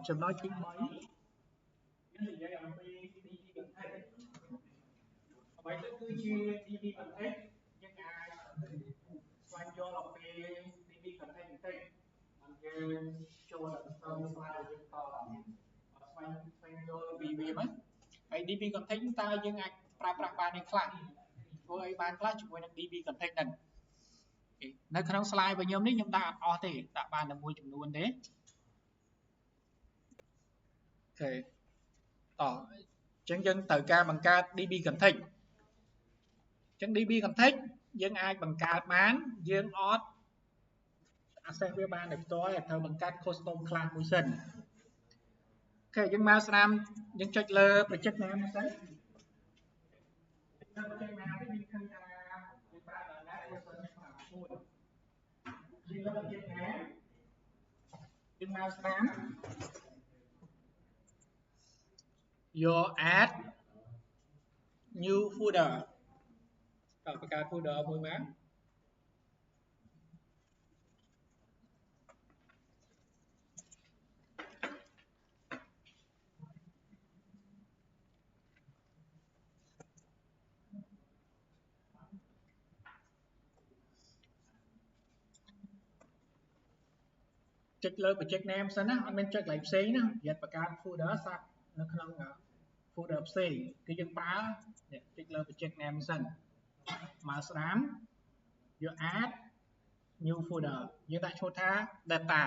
ចំណុចទី3យើងនិយាយអំពី DB context អ្វីទៅគឺជា DB context យើងអាចស្វែងយល់អំពី DB context បន្តិចយើងចូលដល់ស្លាយយើងតស្វែងយល់ពីវាមកហើយ DB context តើយើងអាចប្រើប្រាស់បានយ៉ាងខ្លះធ្វើអីបានខ្លះជាមួយនឹង DB context ហ្នឹងនៅក្នុង slide របស់ខ្ញុំនេះខ្ញុំដាក់អត់អស់ទេដាក់បានតែមួយចំនួនទេអូខេតោះអញ្ចឹងយើងត្រូវការបង្កើត DB context អញ្ចឹង DB context យើងអាចបង្កើតបានយើងអត់ access វាបានដោយផ្ទាល់តែត្រូវបង្កើត custom class មួយសិនអូខេយើងមកស្ដាមយើងចុចលើ project name មួយសិនproject name នេះយើងឃើញថាយើងប្រើដល់ណាវាសិនក្នុងមួយយើងលើ project name យើងមកស្ដាម your add new folder តើបង្កើត folder មួយមកចុចលើ project name សិនណាអត់មានចុចកន្លែងផ្សេងណាប្រយ័ត្នបង្កើត folder សាប់នៅក្នុង folder ផ្សេងគឺយើងប្រើចុចលើ project name សិនមកស្ដាម your add new folder យើងដាក់ឈ្មោះថា data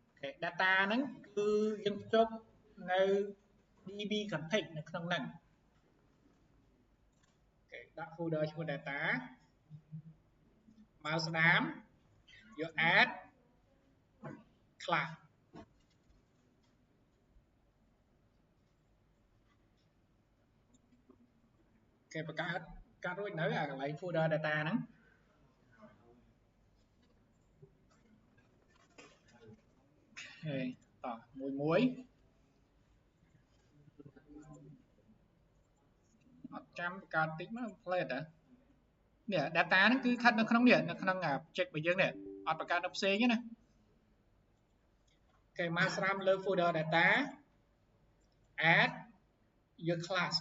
អូខេ data ហ្នឹងគឺយើងភ្ជាប់នៅ DB context នៅក្នុងហ្នឹងអូខេដាក់ folder ឈ្មោះ data មកស្ដាម your add class គេបង្កើតរួចនៅអាកន្លែង folder data ហ្នឹងហេតោះមួយអត់ចាំបង្កើតតិចមកផ្លេតនេះ data ហ្នឹងគឺស្ថិតនៅក្នុងនេះនៅក្នុង project របស់យើងនេះអត់បង្កើតនៅផ្សេងទេណាគេមកស្រាមលើ folder data add your class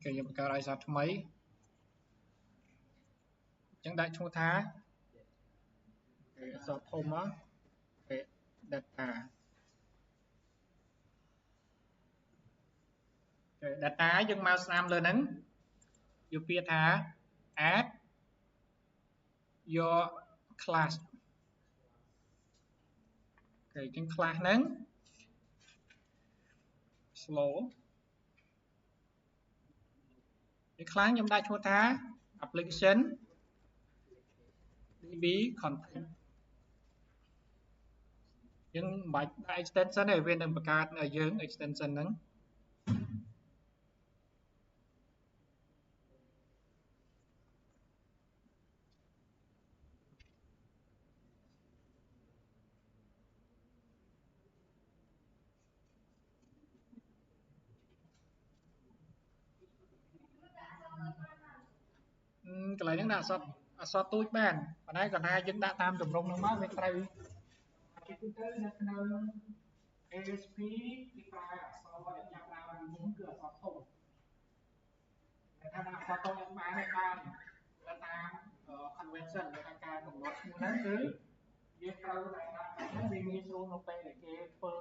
គេយើងបង្កើតឲ្យសារថ្មីអញ្ចឹងដាក់ឈ្មោះថាអក្សរធំមក data data យើងមកស្ដាមលើហ្នឹងយកពាក្យថា add your class អូខេអញ្ចឹង class ហ្នឹង slow នេះខ្លះខ្ញុំដាក់ឈ្មោះថា application DB content យើងមិនបាច់ដាក់ extension ទេវានឹងបង្កើតឲ្យយើង extension ហ្នឹងកន្លែងហ្នឹងដាក់អក្សរទូចបានប៉ុន្តែគាត់ថាយើងដាក់តាមទម្រង់ហ្នឹងមកវាត្រូវជាទូទៅនៅក្នុង ASP គេប្រើអក្សរដែលចាប់ដើមមុនគឺអក្សរធំតែថាដាក់អក្សរតូចអត់បានទេបានទៅតាម convention នៃការកំណត់ឈ្មោះហ្នឹងគឺយើងត្រូវតែដាក់ហ្នឹងវាងាយស្រួលនៅពេលដែលគេធ្វើ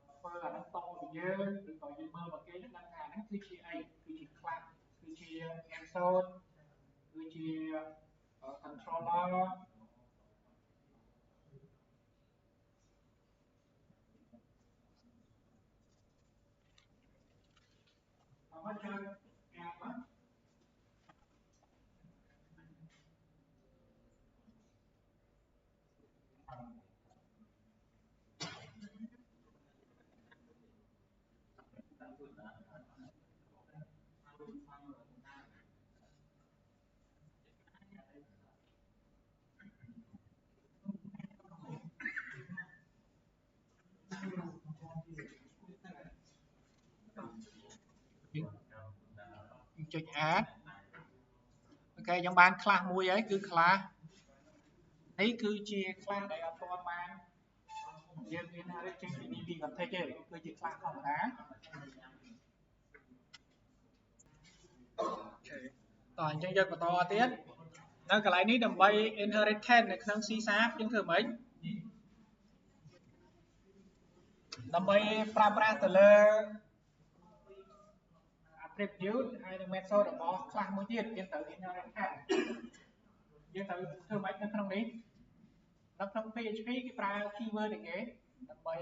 អាហ្នឹងតទៅយើងឬក៏យើងមើលមកគេហ្នឹងដឹងថាហ្នឹងគឺជាអីគឺជា class គឺជា episode គឺជា controller អត់មកយើងអាប់មក ចុច add អូខេយើងបានខ្លះមួយហើយគឺខ្លះនេះគឺជាខ្លះដែលអត់ទាន់បានយើងមានហើយចេញពី DB config ទេគឺជាខ្លះធម្មតាតោះអញ្ចឹងយើងបន្តទៀតនៅកន្លែងនេះដើម្បី inheritance នៅក្នុង C# យើងធ្វើម៉េចដើម្បីប្រើប្រាស់ទៅលើ attribute ហើយនឹង method របស់ class មួយទៀតយើងត្រូវ inheritance យើងត្រូវធ្វើម៉េចនៅក្នុងនេះនៅក្នុង PHP គេប្រើ keyword អីគេដើម្បី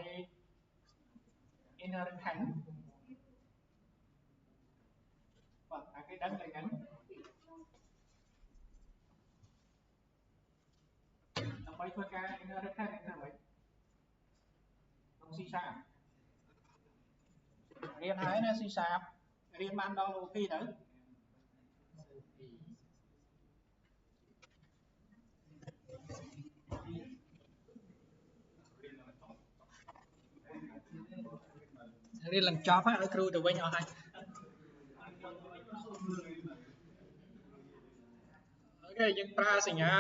inheritance បាទតែគេដឹងតែហ្នឹងដើម្បីធ្វើការ inheritance ធ្វើម៉េចក្នុង C# រៀនហើយណា C# រៀនបានដល់ OP ទៅរៀនឡើងចប់ហើយឲ្យគ្រូទៅវិញអស់ហើយអូខេយើងប្រើសញ្ញា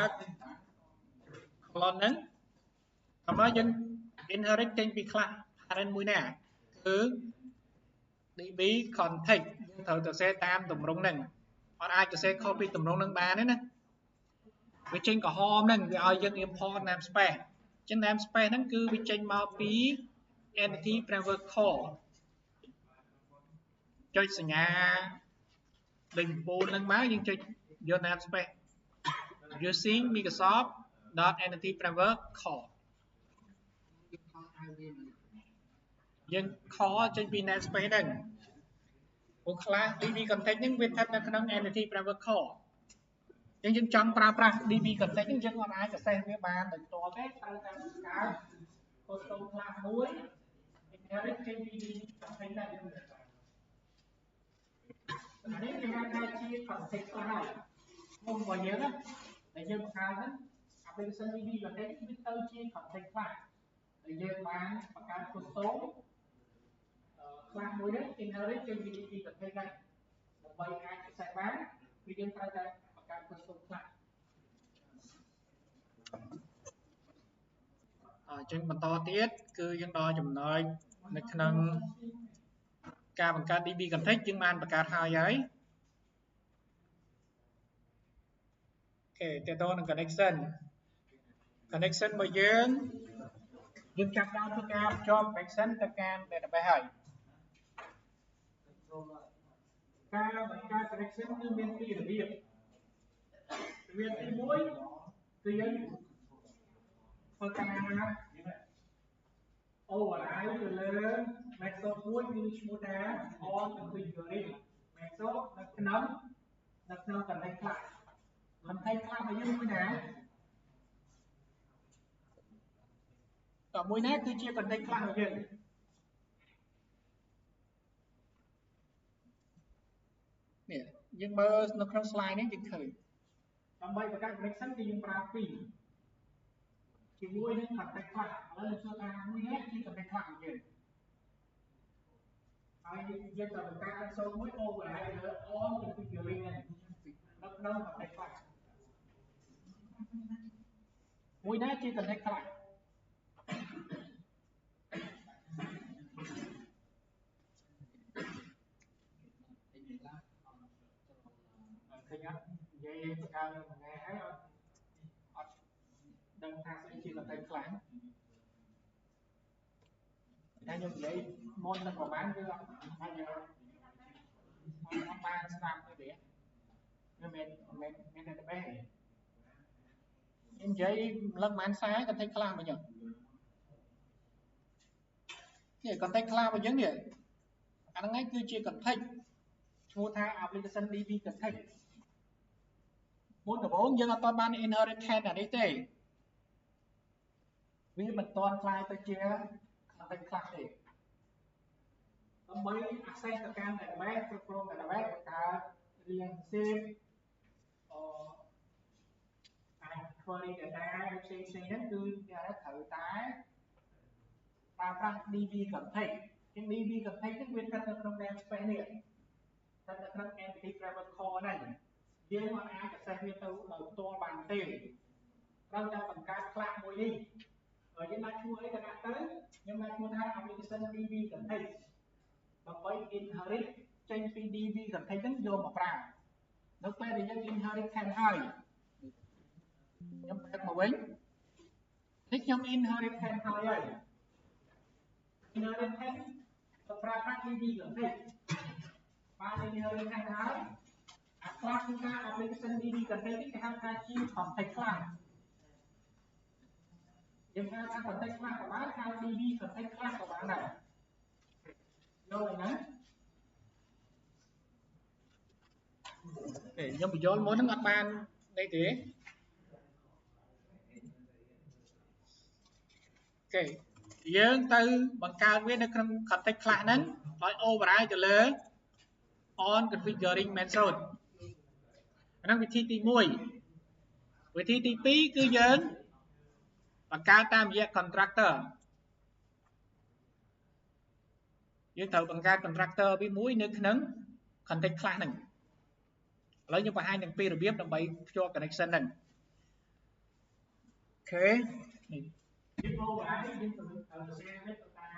colon ហ្នឹងតោះមកយើង inherit ចេញពី class parent មួយណាគឺ db context យើងត្រូវទៅសេតាមទម្រង់ហ្នឹងអត់អាចទៅសេខុសពីទម្រង់ហ្នឹងបានទេណាវាចេញក្រហមហ្នឹងវាឲ្យយើង import namespace អញ្ចឹង namespace ហ្នឹងគឺវាចេញមកពី entity framework core ចុចសញ្ញាលេខ9ហ្នឹងមកយើងចុចយក namespace using Microsoft.entity framework core យើងខចេញពី namespace ហ្នឹងព្រោះខ្លះ DB context ហ្នឹងវាស្ថិតនៅក្នុង entity framework core អញ្ចឹងយើងចង់ប្រើប្រាស់ DB context ហ្នឹងយើងអត់អាច access វាបានដោយផ្ទាល់ទេត្រូវតែបង្កើត custom class មួយ inherit ចេញពី DB context ដែរអានេះគេហៅថាជា context ខ្លះហើយមុំរបស់យើងណាដែលយើងបង្កើតហ្នឹង application DB context វាទៅជា context ខ្លះដែលយើងបានបង្កើត custom class មួយនេះ inherit ចេញពី DB context ដែរដើម្បីអាច access បានគឺយើងត្រូវតែបង្កើត custom class អញ្ចឹងបន្តទៀតគឺយើងដល់ចំណុចនៅក្នុងការបង្កើត DB context យើងបានបង្កើតហើយអូខេតើតើនឹង connection របស់យើងចាប់ដើមធ្វើការភ្ជាប់ connection ទៅកាន់ database ហើយការបង្កើត connection គឺមានពីររបៀបរបៀបទី1គឺយើងធ្វើការoverride ទៅលើ method មួយគឺឈ្មោះថា on configuring method នៅក្នុង context class context class របស់យើងមួយណាតើមួយណាគឺជា context class របស់យើងនេះយើងមើលនៅក្នុង slide នេះយើងឃើញដើម្បីបង្កើត connection គឺយើងប្រើពីរជាមួយនឹង context class ឥឡូវយើងថាមួយនេះជា context class របស់យើងហើយយើងត្រូវបង្កើត method មួយ override លើ on configuring ហ្នឹងនៅក្នុង context class មួយណាជា context class ឃើញអត់និយាយបង្កើតមួយថ្ងៃហើយអត់ដឹងថាស្អីជា context class តែខ្ញុំនិយាយមុននឹងប្រហែលគឺអត់បានស្ដាប់ទេវាមានdatabase ខ្ញុំនិយាយឡើងមិនខ្សែ context class មកយើងគេ context class របស់យើងនេះអាហ្នឹងឯងគឺជា context ឈ្មោះថា application DB context មុនដំបូងយើងអត់ទាន់បាន inheritance អានេះទេវាមិនទាន់ខ្លាយទៅជា context class ទេដើម្បី access ទៅកាន់ database គ្រប់គ្រង database បង្កើត relationship query data ផ្សេងៗហ្នឹងគឺគេត្រូវតែប្រើប្រាស់ DB context ជាង DB context ហ្នឹងវាស្ថិតនៅក្នុង namespace នេះ តែនៅក្នុង entity framework core ហ្នឹងយើងមិនអាច access វាទៅដោយផ្ទាល់បានទេត្រូវតែបង្កើត class មួយនេះហើយយើងដាក់ឈ្មោះអីក៏ដាក់ទៅខ្ញុំដាក់ឈ្មោះថា application db context ដើម្បី inherit ចេញពី db context ហ្នឹងយកមកប្រើនៅពេលដែលយើង inherit ខាងហើយខ្ញុំបែរមកវិញនេះខ្ញុំ inherit ខាងហើយហើយ inherit ខាងទៅប្រើប្រាស់ db context បាន inherit ខាងហើយអា class គឺថា application db context នេះគេហៅថាជា context class យើងហៅថា context class ក៏បានហៅ db context class ក៏បានដែរយកឯណាខ្ញុំបញ្យល់មុនហ្នឹងអត់បានអីទេអូខេយើងទៅបង្កើតវានៅក្នុង context class ហ្នឹងដោយ override ទៅលើ on configuring method អាហ្នឹងវិធីទី1វិធីទី2គឺយើងបង្កើតតាមរយៈ constructor យើងត្រូវបង្កើត constructor ពីមួយនៅក្នុង context class ហ្នឹងឥឡូវខ្ញុំបង្ហាញទាំងពីររបៀបដើម្បីភ្ជាប់ connection ហ្នឹងអូខេនេះយើង override យើងត្រូវ share វាទៅតាម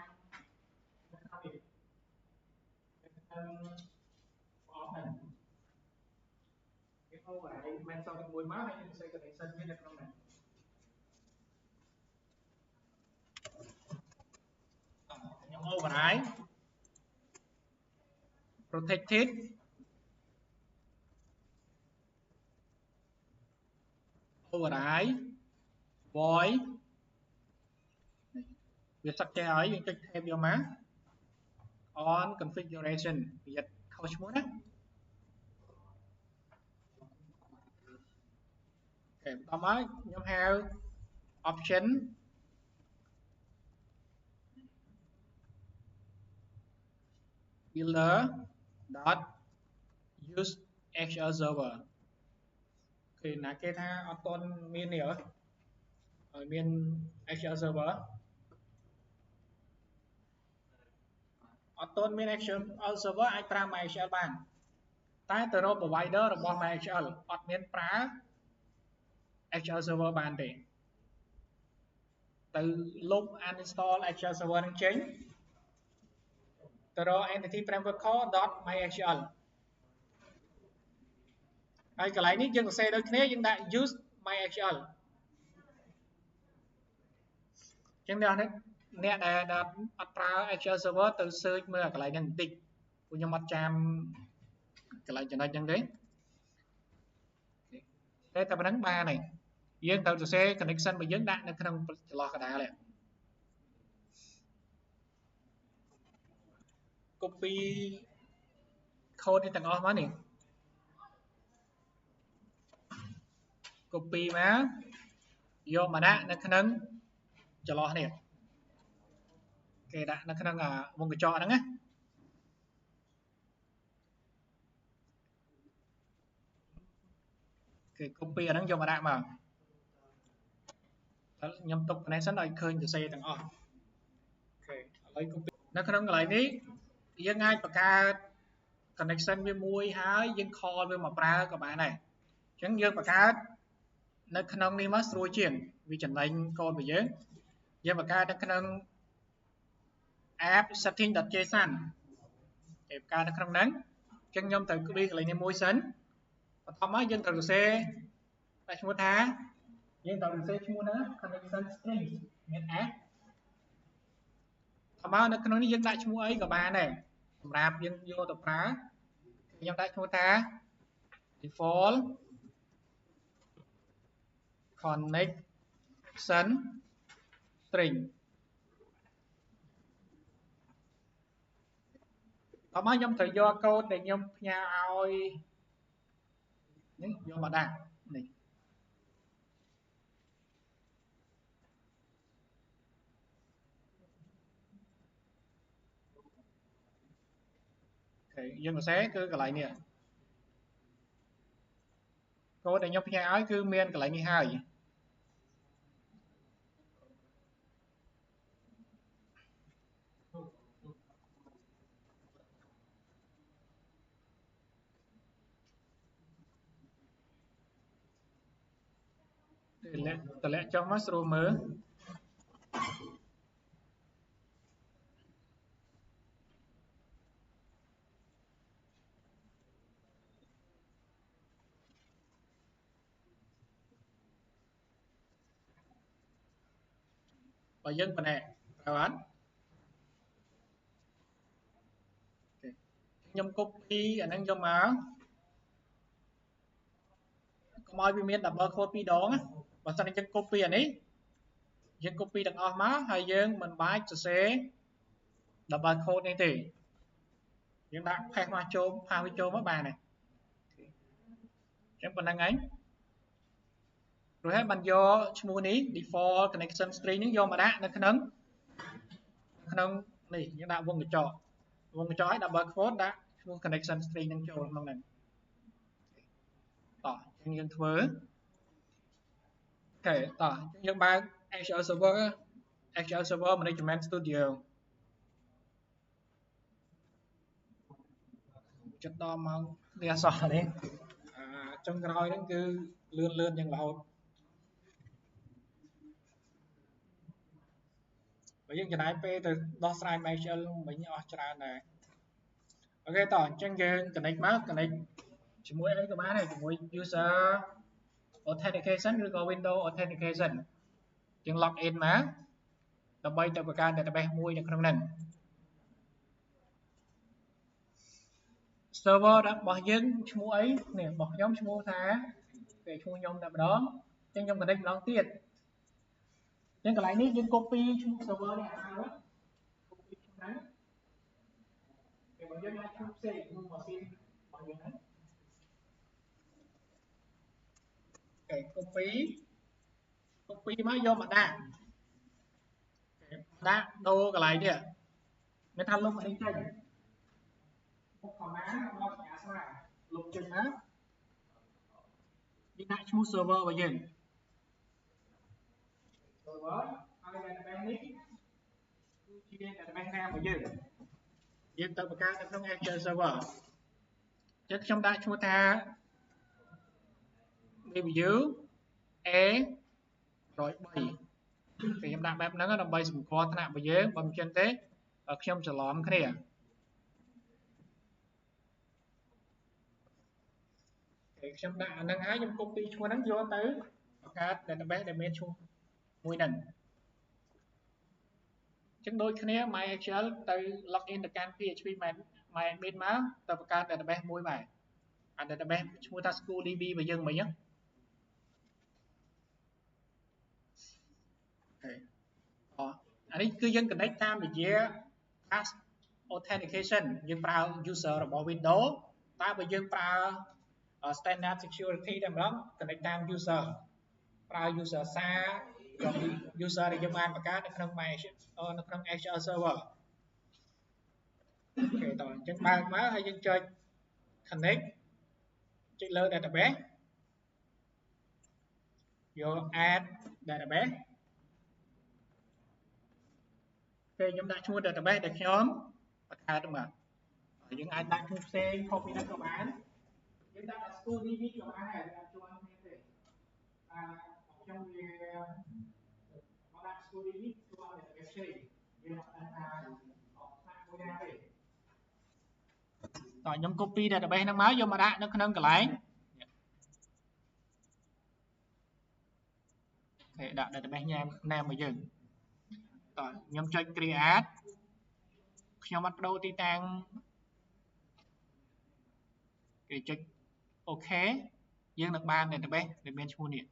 អស់ហ្នឹងយើង override method មួយមកហើយយើង set connection វានៅក្នុងហ្នឹងខ្ញុំ override protected override void វាសឹកចេះហើយយើងចុច tab យកមក on configuration វាខុសឈ្មោះណាអូខេបន្តមកខ្ញុំហៅ option builder dot use SQL server គឺណាគេថាអត់ទាន់មាននេះហ៎ឲ្យមាន SQL server អត់ទាន់មាន SQL server អាចប្រើ MySQL បានតែទៅរក provider របស់ MySQL អត់មានប្រើ SQL server បានទេទៅលុប uninstall SQL server នឹងចេញទៅរក entity framework core.mysql ហើយកន្លែងនេះយើងសរសេរដូចគ្នាយើងដាក់ use mysql អញ្ចឹងអ្នកដែលអត់ប្រើ SQL server ទៅ search មើលកន្លែងហ្នឹងបន្តិចពួកខ្ញុំអត់ចាំកន្លែងចំណុចហ្នឹងទេតែប៉ុណ្្នឹងបានហើយយើងត្រូវសរសេរ connection របស់យើងដាក់នៅក្នុងចន្លោះកណ្ដាល copy code នេះទាំងអស់មកនេះ copy មកយកមកដាក់នៅក្នុងចន្លោះនេះគេដាក់នៅក្នុងវងកញ្ចក់ហ្នឹងណាគេ copy អាហ្នឹងយកមកដាក់មកហើយខ្ញុំទុក connection ឲ្យឃើញសរសេរទាំងអស់អូខេឥឡូវ copy នៅក្នុងកន្លែងនេះយើងអាចបង្កើត connection វាមួយហើយយើង call វាមកប្រើក៏បានដែរអញ្ចឹងយើងបង្កើតនៅក្នុងនេះមកស្រួលជាងវាចំណេញកូនរបស់យើងបង្កើតនៅក្នុង app setting.json គេបង្កើតនៅក្នុងហ្នឹងអញ្ចឹងខ្ញុំត្រូវ copy កន្លែងនេះមួយសិនបន្ទាប់មកយើងត្រូវសរសេរដាក់ឈ្មោះថាយើងត្រូវសរសេរឈ្មោះហ្នឹង connection string មាន s មកនៅក្នុងនេះយើងដាក់ឈ្មោះអីក៏បានដែរសម្រាប់យើងយកទៅប្រើខ្ញុំដាក់ឈ្មោះថា default connection string តោះមកខ្ញុំត្រូវយកកូដដែលខ្ញុំផ្ញើឲ្យនេះយកមកដាក់នេះអូខេយើងសរសេរគឺកន្លែងនេះកូដដែលខ្ញុំផ្ញើឲ្យគឺមានកន្លែងនេះហើយ តម្លាក់ចុះមកស្រួលមើលបើយើងបណែកត្រូវអត់ខ្ញុំ copy អាហ្នឹងយកមកកុំឲ្យវាមាន double quote 2 ដងបើសិនយើង copy អានេះយើង copy ទាំងអស់មកហើយយើងមិនបាច់សរសេរ double quote នេះទេយើងដាក់ paste មកចូល paste វាចូលមកបានហើយអញ្ចឹងប៉ុណ្្នឹងឯងព្រោះហើយបានយកឈ្មោះនេះ default connection string នេះយកមកដាក់នៅក្នុងនេះយើងដាក់វងកញ្ចក់ឲ្យ double quote ដាក់ឈ្មោះ connection string នឹងចូលក្នុងហ្នឹងតោះយើងធ្វើអូខេតោះយើងបើក SQL Server Management Studio ចិត្តដល់ម៉ោងនេះអសោះនេះចុងក្រោយហ្នឹងគឺលឿនយ៉ាងរហូតបើយើងចំណាយពេលទៅដោះស្រាយ SQL វិញអស់ច្រើនដែរអូខេតោះអញ្ចឹងយើង connect មក connect ជាមួយអីក៏បានដែរជាមួយ user authentication ឬក៏ Windows authentication យើង log in មកដើម្បីទៅបង្កើត database មួយនៅក្នុងហ្នឹង server របស់យើងឈ្មោះអីនេះរបស់ខ្ញុំឈ្មោះថាគេឈ្មោះខ្ញុំតែម្ដងអញ្ចឹងខ្ញុំ connect ម្ដងទៀតអញ្ចឹងកន្លែងនេះយើង copy ឈ្មោះ server នេះឲ្យ copy ឈ្មោះហ្នឹងគេបើយើងដាក់ឈ្មោះផ្សេងឈ្មោះ machine របស់យើងហ្នឹងគេ copy មកយកមកដាក់ដូរកន្លែងនេះមានថាលុបនេះចេញមុខ command របស់សញ្ញាស្រាលុបចេញមកនេះដាក់ឈ្មោះ server របស់យើង server ហើយ database នេះគឺជា database name របស់យើងទៅបង្កើតនៅក្នុង SQL Server អញ្ចឹងខ្ញុំដាក់ឈ្មោះថា review A 103ខ្ញុំដាក់បែបហ្នឹងដើម្បីសម្គាល់ថ្នាក់របស់យើងបើមិនចឹងទេខ្ញុំច្រឡំគ្នាខ្ញុំដាក់អាហ្នឹងហើយខ្ញុំ copy ឈ្មោះហ្នឹងយកទៅបង្កើត database ដែលមានឈ្មោះមួយហ្នឹងអញ្ចឹងដូចគ្នា MySQL ទៅ login ទៅកាន់ PHP MyAdmin មកទៅបង្កើត database មួយបាទអា database ឈ្មោះថា SchoolDB របស់យើងមិញហ្នឹងអានេះគឺយើង connect តាមរយៈ task authentication យើងប្រើ user របស់ Windows តែបើយើងប្រើ standard security តែម្ដង connect តាម user ប្រើ user SAR user ដែលយើងបានបង្កើតនៅក្នុង នៅក្នុង SQL Server អូខេតោះអញ្ចឹងបើកមកហើយយើងចុច connect ចុចលើ database យក add database ពេលខ្ញុំដាក់ឈ្មោះ database ដែលខ្ញុំបង្កើតមកយើងអាចដាក់ឈ្មោះផ្សេងខុសពីនេះក៏បានយើងដាក់ SchoolDB ក៏បានដែរវាអត់ជាប់គ្នាទេខ្ញុំវាមកដាក់ SchoolDB ជាប់ database ផ្សេងយើងអត់ដឹងថាអត់ថាមួយណាទេតោះខ្ញុំ copy database ហ្នឹងមកយកមកដាក់នៅក្នុងកន្លែងអូខេដាក់ database ញ៉ាំរបស់យើងតោះខ្ញុំចុច create ខ្ញុំអត់បដូរទីតាំងគេចុចអូខេយើងនឹងបាន database ដែលមានឈ្មោះនេះ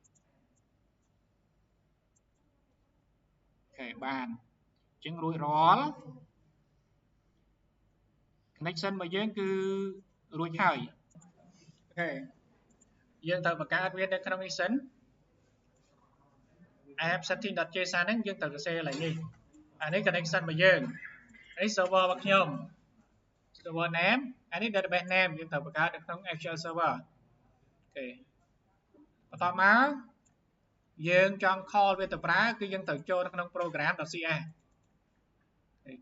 អូខេបានអញ្ចឹងរួចរាល់ connection របស់យើងគឺរួចហើយអូខេយើងត្រូវបង្កើតវានៅក្នុងនេះសិន app setting.json ហ្នឹងយើងត្រូវសរសេរឡើងនេះអានេះ connection របស់យើងនេះ server របស់ខ្ញុំ server name អានេះ database name យើងត្រូវបង្កើតនៅក្នុង SQL Server អូខេបន្ទាប់មកយើងចង់ call វាទៅប្រើគឺយើងត្រូវចូលនៅក្នុង program.cs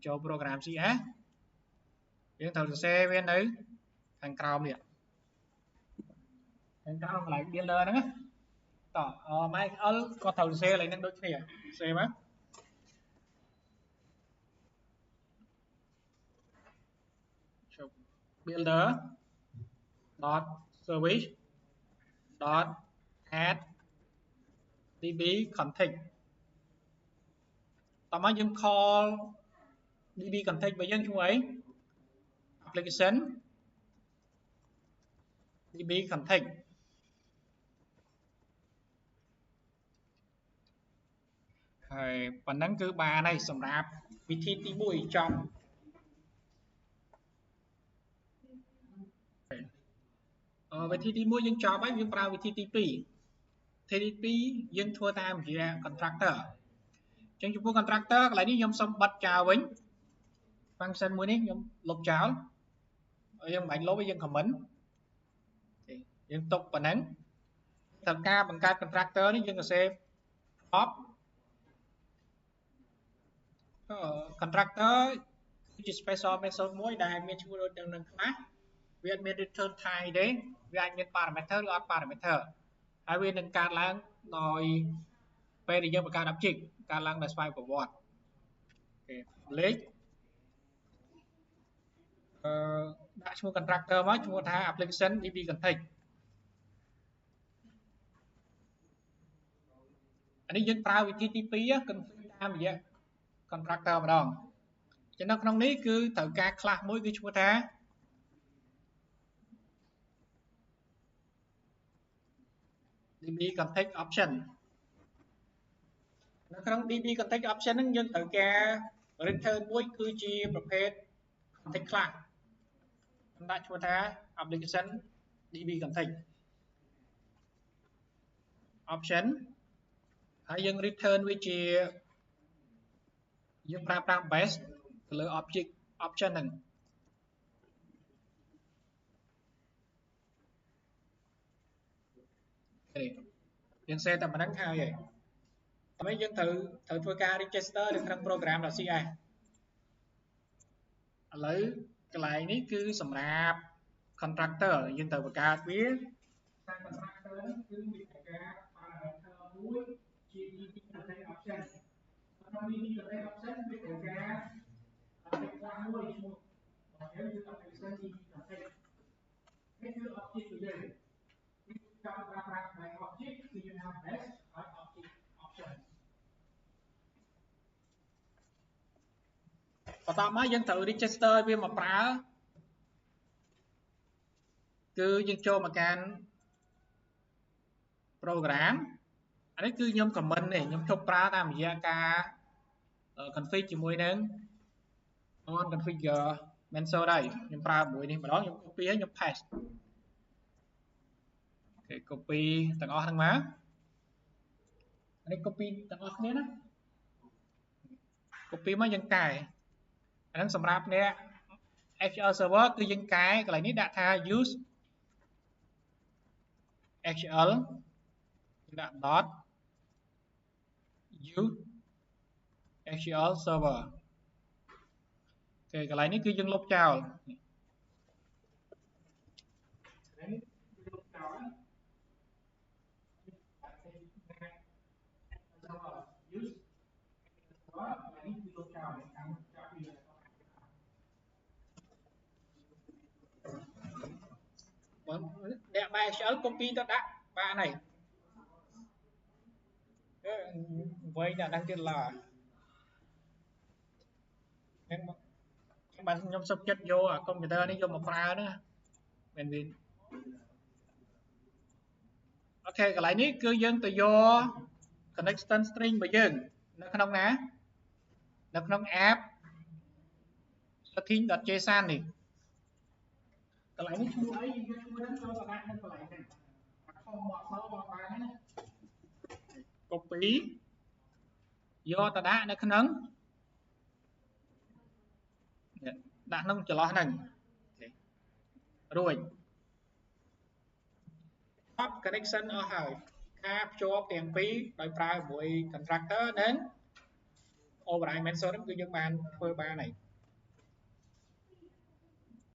ចូល program CS យើងត្រូវសរសេរវានៅខាងក្រោមនេះខាងក្រោមកន្លែង dealer ហ្នឹង តម៉ែអលក៏ត្រូវសេឡើងនឹងដូចគ្នាសេមកជប់ builder dot service dot add db config តោះមកយើង call db config របស់យើងឈ្មោះអី application db config ហើយប៉ុណ្ណឹងគឺបានហើយសម្រាប់វិធីទី1ចប់វិធីទី1យើងចប់ហើយយើងប្រើវិធីទី2វិធីទី2យើងធ្វើតាមរយៈ contractor អញ្ចឹងចំពោះ contractor កន្លែងនេះខ្ញុំសូមបិទចោលវិញ function មួយនេះខ្ញុំលុបចោលយើងមិនបាច់លុបទេយើង comment យើងទុកប៉ុណ្ណឹងត្រូវការបង្កើត contractor នេះយើងសរសេរ prop contractor គឺជា special method មួយដែលមានឈ្មោះដូចនឹងខ្លះវាអត់មាន return type ទេវាអាចមាន parameter ឬអត់ parameter ហើយវានឹងកើតឡើងដោយពេលដែលយើងបង្កើត object កើតឡើងដោយស្វ័យប្រវត្តិលេខដាក់ឈ្មោះ contractor មកឈ្មោះថា application db config អានេះយើងប្រើវិធីទី2 config តាមរយៈ contractor ម្ដងចំណុចក្នុងនេះគឺត្រូវការ class មួយគឺឈ្មោះថា db config option នៅក្នុង db config option ហ្នឹងយើងត្រូវការ return មួយគឺជាប្រភេទ config class ដាក់ឈ្មោះថា application db config option ហើយយើង return វាជាយើងប្រើប្រាស់ base ទៅលើ object option ហ្នឹងយើង set តែប៉ុណ្្នឹងហើយហើយយើងត្រូវធ្វើការ register នៅក្នុង program.cs ឥឡូវកន្លែងនេះគឺសម្រាប់ contractor យើងត្រូវបង្កើតវាតាម contractor គឺមានការ parameter មួយជា db config option ក្នុង db config option វាត្រូវការ class មួយឈ្មោះរបស់យើងគឺ application db config នេះគឺ object របស់យើងចង់ប្រើប្រាស់ object គឺយើងហៅ base ហើយ object option បន្ទាប់មកយើងត្រូវ register វាមកប្រើគឺយើងចូលមកកាន់ program អានេះគឺខ្ញុំ comment នេះខ្ញុំជប់ប្រើតាមរយៈការ config ជាមួយនឹង on configure method ហើយខ្ញុំប្រើមួយនេះម្ដងខ្ញុំ copy ហើយខ្ញុំ paste អូខេ copy ទាំងអស់ហ្នឹងមកអានេះ copy ទាំងអស់គ្នាណា copy មកយើងកែអាហ្នឹងសម្រាប់អ្នក SQL server គឺយើងកែកន្លែងនេះដាក់ថា use SQL ដាក់ dot use SQL server អូខេកន្លែងនេះគឺយើងលុបចោលអ្នកបែរ SQL copy ទៅដាក់បានហើយវែងដាក់ដល់ទៀតឡើយហ្នឹងបាទខ្ញុំសុខចិត្តយកអាកុំព្យូទ័រនេះយកមកប្រើហ្នឹងមែនវិញអូខេកន្លែងនេះគឺយើងទៅយក connection string របស់យើងនៅក្នុងណានៅក្នុង app setting.json នេះកន្លែងនេះឈ្មោះអីយើងឈ្មោះហ្នឹងចូលទៅដាក់នៅកន្លែងហ្នឹងខុសមកមកបងបានណា copy យកទៅដាក់នៅក្នុងដាក់ក្នុងចន្លោះហ្នឹងរួចtop connection អស់ហើយការភ្ជាប់ទាំងពីរដោយប្រើជាមួយ contractor និង override method ហ្នឹងគឺយើងបានធ្វើបានហើយ